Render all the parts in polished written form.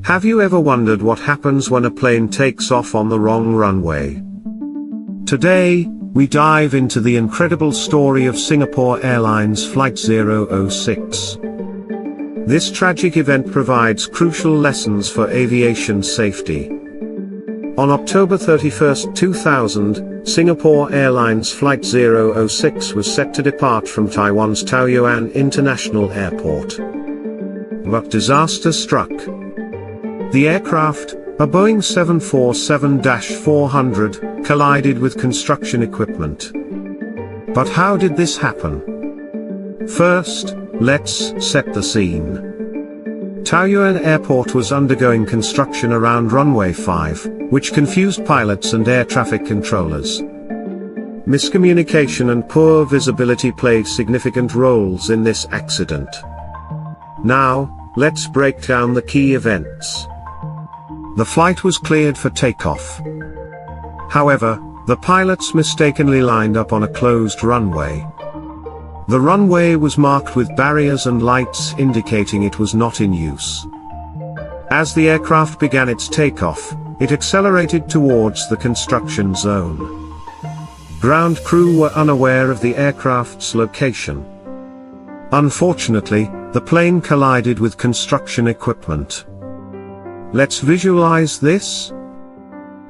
Have you ever wondered what happens when a plane takes off on the wrong runway? Today, we dive into the incredible story of Singapore Airlines Flight 006. This tragic event provides crucial lessons for aviation safety. On October 31, 2000, Singapore Airlines Flight 006 was set to depart from Taiwan's Taoyuan International Airport. But disaster struck. The aircraft, a Boeing 747-400, collided with construction equipment. But how did this happen? First, let's set the scene. Taoyuan Airport was undergoing construction around runway 5, which confused pilots and air traffic controllers. Miscommunication and poor visibility played significant roles in this accident. Now, let's break down the key events. The flight was cleared for takeoff. However, the pilots mistakenly lined up on a closed runway. The runway was marked with barriers and lights indicating it was not in use. As the aircraft began its takeoff, it accelerated towards the construction zone. Ground crew were unaware of the aircraft's location. Unfortunately, the plane collided with construction equipment. Let's visualize this.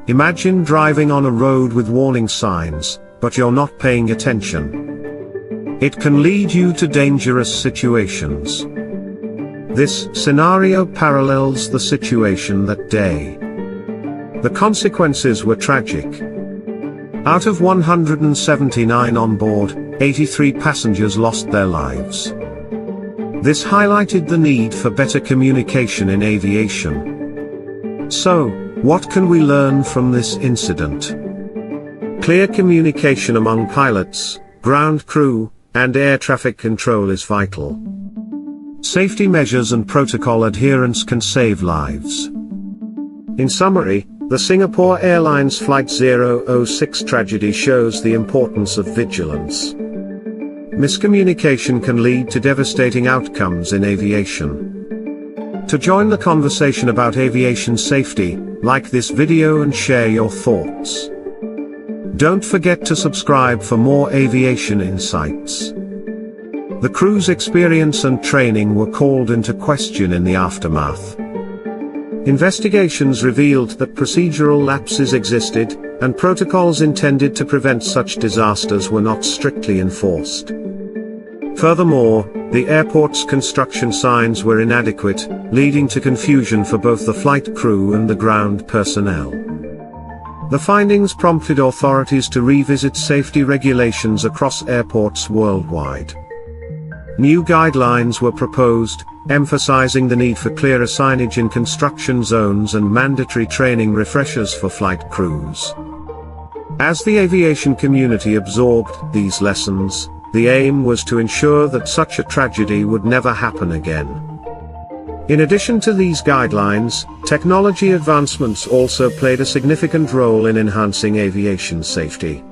Imagine driving on a road with warning signs, but you're not paying attention. It can lead you to dangerous situations. This scenario parallels the situation that day. The consequences were tragic. Out of 179 on board, 83 passengers lost their lives. This highlighted the need for better communication in aviation. So, what can we learn from this incident? Clear communication among pilots, ground crew, and air traffic control is vital. Safety measures and protocol adherence can save lives. In summary, the Singapore Airlines Flight 006 tragedy shows the importance of vigilance. Miscommunication can lead to devastating outcomes in aviation. To join the conversation about aviation safety, like this video and share your thoughts. Don't forget to subscribe for more aviation insights. The crew's experience and training were called into question in the aftermath. Investigations revealed that procedural lapses existed, and protocols intended to prevent such disasters were not strictly enforced. Furthermore, the airport's construction signs were inadequate, leading to confusion for both the flight crew and the ground personnel. The findings prompted authorities to revisit safety regulations across airports worldwide. New guidelines were proposed, emphasizing the need for clearer signage in construction zones and mandatory training refreshers for flight crews. As the aviation community absorbed these lessons, the aim was to ensure that such a tragedy would never happen again. In addition to these guidelines, technology advancements also played a significant role in enhancing aviation safety.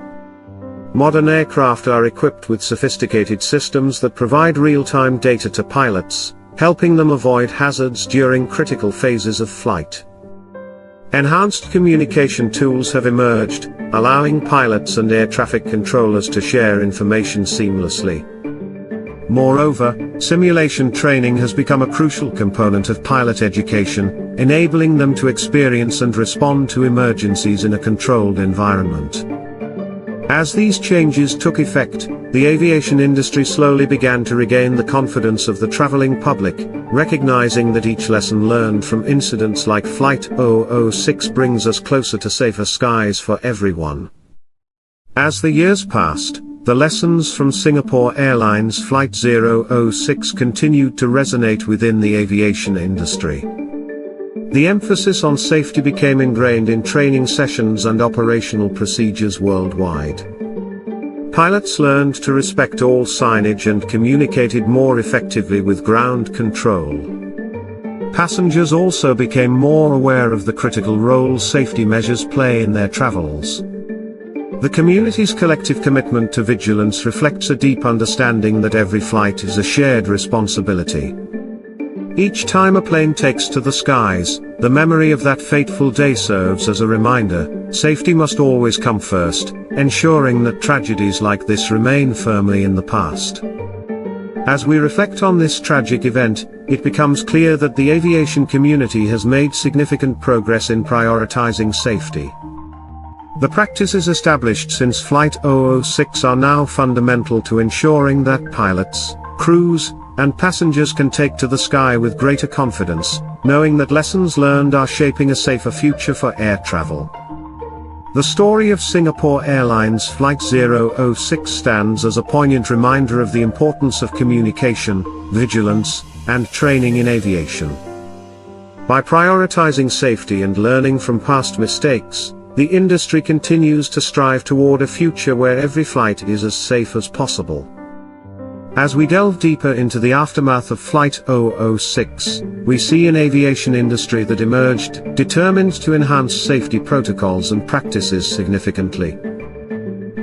Modern aircraft are equipped with sophisticated systems that provide real-time data to pilots, helping them avoid hazards during critical phases of flight. Enhanced communication tools have emerged, allowing pilots and air traffic controllers to share information seamlessly. Moreover, simulation training has become a crucial component of pilot education, enabling them to experience and respond to emergencies in a controlled environment. As these changes took effect, the aviation industry slowly began to regain the confidence of the traveling public, recognizing that each lesson learned from incidents like Flight 006 brings us closer to safer skies for everyone. As the years passed, the lessons from Singapore Airlines Flight 006 continued to resonate within the aviation industry. The emphasis on safety became ingrained in training sessions and operational procedures worldwide. Pilots learned to respect all signage and communicated more effectively with ground control. Passengers also became more aware of the critical role safety measures play in their travels. The community's collective commitment to vigilance reflects a deep understanding that every flight is a shared responsibility. Each time a plane takes to the skies, the memory of that fateful day serves as a reminder. Safety must always come first, ensuring that tragedies like this remain firmly in the past. As we reflect on this tragic event, it becomes clear that the aviation community has made significant progress in prioritizing safety. The practices established since Flight 006 are now fundamental to ensuring that pilots, crews, and passengers can take to the sky with greater confidence, knowing that lessons learned are shaping a safer future for air travel. The story of Singapore Airlines Flight 006 stands as a poignant reminder of the importance of communication, vigilance, and training in aviation. By prioritizing safety and learning from past mistakes, the industry continues to strive toward a future where every flight is as safe as possible. As we delve deeper into the aftermath of Flight 006, we see an aviation industry that emerged determined to enhance safety protocols and practices significantly.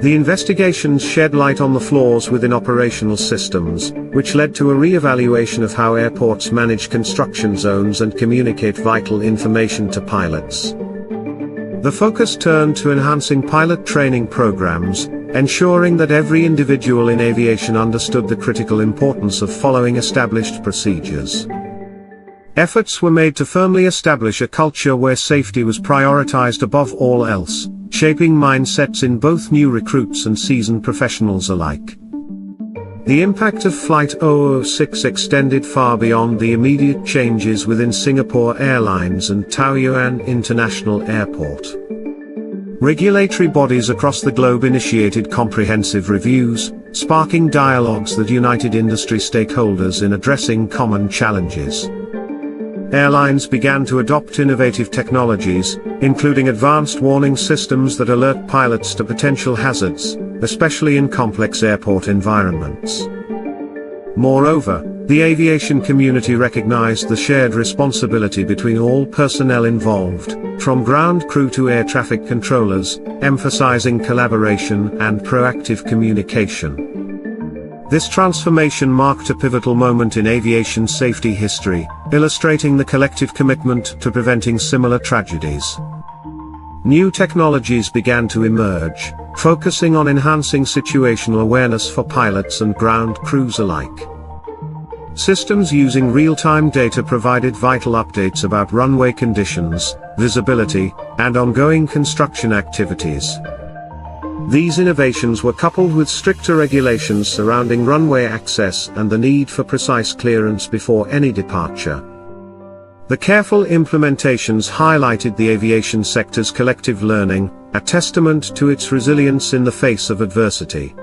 The investigations shed light on the flaws within operational systems, which led to a re-evaluation of how airports manage construction zones and communicate vital information to pilots. The focus turned to enhancing pilot training programs, ensuring that every individual in aviation understood the critical importance of following established procedures. Efforts were made to firmly establish a culture where safety was prioritized above all else, shaping mindsets in both new recruits and seasoned professionals alike. The impact of Flight 006 extended far beyond the immediate changes within Singapore Airlines and Taoyuan International Airport. Regulatory bodies across the globe initiated comprehensive reviews, sparking dialogues that united industry stakeholders in addressing common challenges. Airlines began to adopt innovative technologies, including advanced warning systems that alert pilots to potential hazards, especially in complex airport environments. Moreover, the aviation community recognized the shared responsibility between all personnel involved, from ground crew to air traffic controllers, emphasizing collaboration and proactive communication. This transformation marked a pivotal moment in aviation safety history, illustrating the collective commitment to preventing similar tragedies. New technologies began to emerge, focusing on enhancing situational awareness for pilots and ground crews alike. Systems using real-time data provided vital updates about runway conditions, visibility, and ongoing construction activities. These innovations were coupled with stricter regulations surrounding runway access and the need for precise clearance before any departure. The careful implementations highlighted the aviation sector's collective learning, a testament to its resilience in the face of adversity.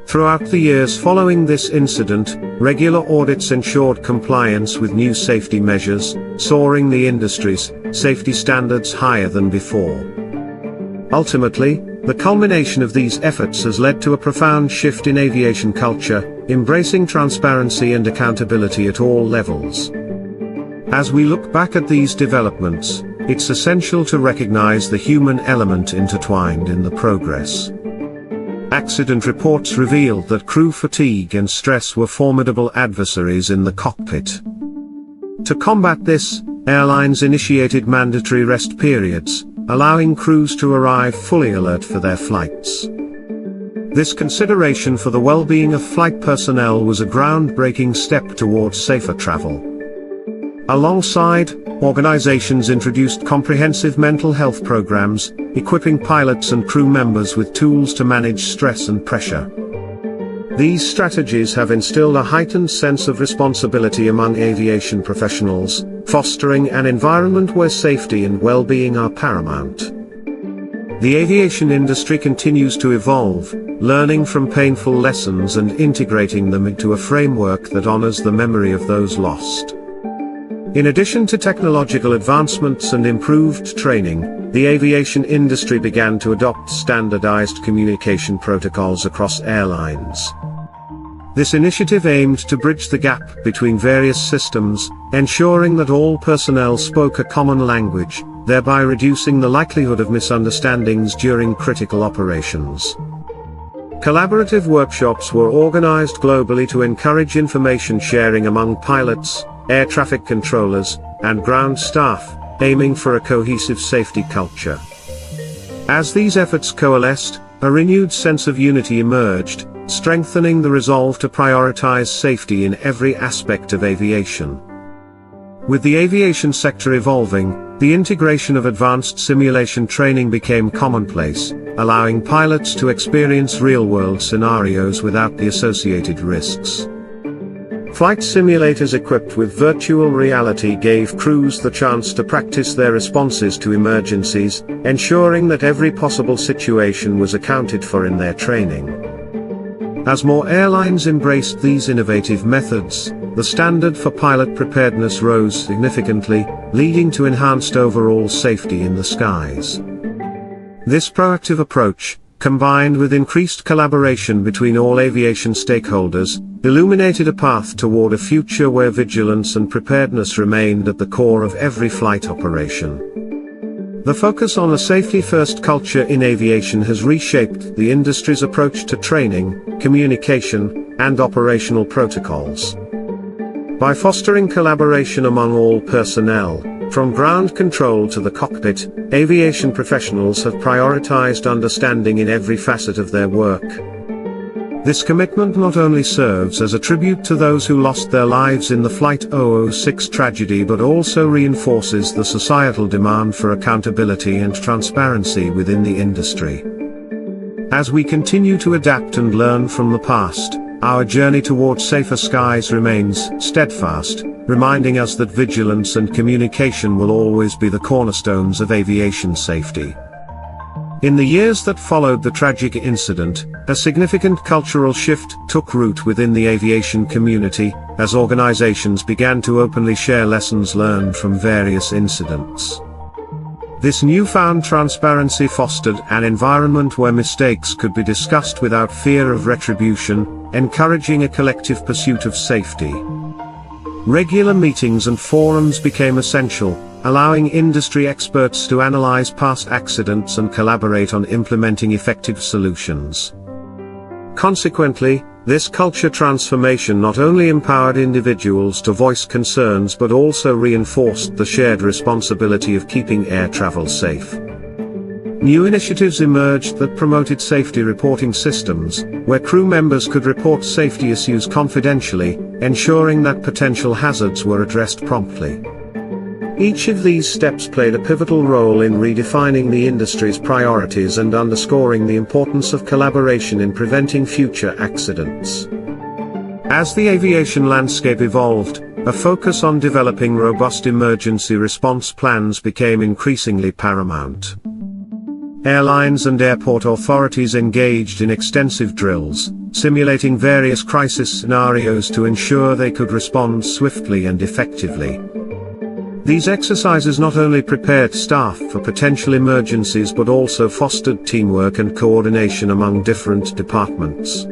Throughout the years following this incident, regular audits ensured compliance with new safety measures, soaring the industry's safety standards higher than before. Ultimately, the culmination of these efforts has led to a profound shift in aviation culture, embracing transparency and accountability at all levels. As we look back at these developments, it's essential to recognize the human element intertwined in the progress. Accident reports revealed that crew fatigue and stress were formidable adversaries in the cockpit. To combat this, airlines initiated mandatory rest periods, allowing crews to arrive fully alert for their flights. This consideration for the well-being of flight personnel was a groundbreaking step towards safer travel. Alongside, organizations introduced comprehensive mental health programs, equipping pilots and crew members with tools to manage stress and pressure. These strategies have instilled a heightened sense of responsibility among aviation professionals, fostering an environment where safety and well-being are paramount. The aviation industry continues to evolve, learning from painful lessons and integrating them into a framework that honors the memory of those lost. In addition to technological advancements and improved training, the aviation industry began to adopt standardized communication protocols across airlines. This initiative aimed to bridge the gap between various systems, ensuring that all personnel spoke a common language, thereby reducing the likelihood of misunderstandings during critical operations. Collaborative workshops were organized globally to encourage information sharing among pilots, air traffic controllers, and ground staff, aiming for a cohesive safety culture. As these efforts coalesced, a renewed sense of unity emerged, strengthening the resolve to prioritize safety in every aspect of aviation. With the aviation sector evolving, the integration of advanced simulation training became commonplace, allowing pilots to experience real-world scenarios without the associated risks. Flight simulators equipped with virtual reality gave crews the chance to practice their responses to emergencies, ensuring that every possible situation was accounted for in their training. As more airlines embraced these innovative methods, the standard for pilot preparedness rose significantly, leading to enhanced overall safety in the skies. This proactive approach, combined with increased collaboration between all aviation stakeholders, illuminated a path toward a future where vigilance and preparedness remained at the core of every flight operation. The focus on a safety-first culture in aviation has reshaped the industry's approach to training, communication, and operational protocols. By fostering collaboration among all personnel, from ground control to the cockpit, aviation professionals have prioritized understanding in every facet of their work. This commitment not only serves as a tribute to those who lost their lives in the Flight 006 tragedy but also reinforces the societal demand for accountability and transparency within the industry. As we continue to adapt and learn from the past, our journey towards safer skies remains steadfast, reminding us that vigilance and communication will always be the cornerstones of aviation safety. In the years that followed the tragic incident, a significant cultural shift took root within the aviation community, as organizations began to openly share lessons learned from various incidents. This newfound transparency fostered an environment where mistakes could be discussed without fear of retribution, encouraging a collective pursuit of safety. Regular meetings and forums became essential, allowing industry experts to analyze past accidents and collaborate on implementing effective solutions. Consequently, this culture transformation not only empowered individuals to voice concerns but also reinforced the shared responsibility of keeping air travel safe. New initiatives emerged that promoted safety reporting systems, where crew members could report safety issues confidentially, ensuring that potential hazards were addressed promptly. Each of these steps played a pivotal role in redefining the industry's priorities and underscoring the importance of collaboration in preventing future accidents. As the aviation landscape evolved, a focus on developing robust emergency response plans became increasingly paramount. Airlines and airport authorities engaged in extensive drills, simulating various crisis scenarios to ensure they could respond swiftly and effectively. These exercises not only prepared staff for potential emergencies but also fostered teamwork and coordination among different departments.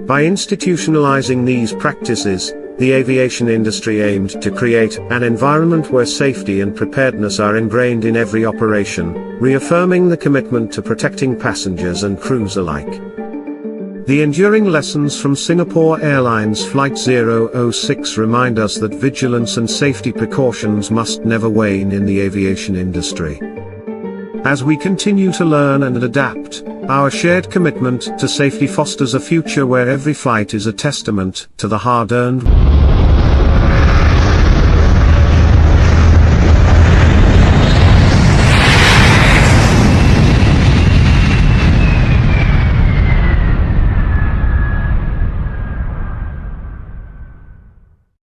By institutionalizing these practices, the aviation industry aimed to create an environment where safety and preparedness are ingrained in every operation, reaffirming the commitment to protecting passengers and crews alike. The enduring lessons from Singapore Airlines Flight 006 remind us that vigilance and safety precautions must never wane in the aviation industry. As we continue to learn and adapt, our shared commitment to safety fosters a future where every flight is a testament to the hard-earned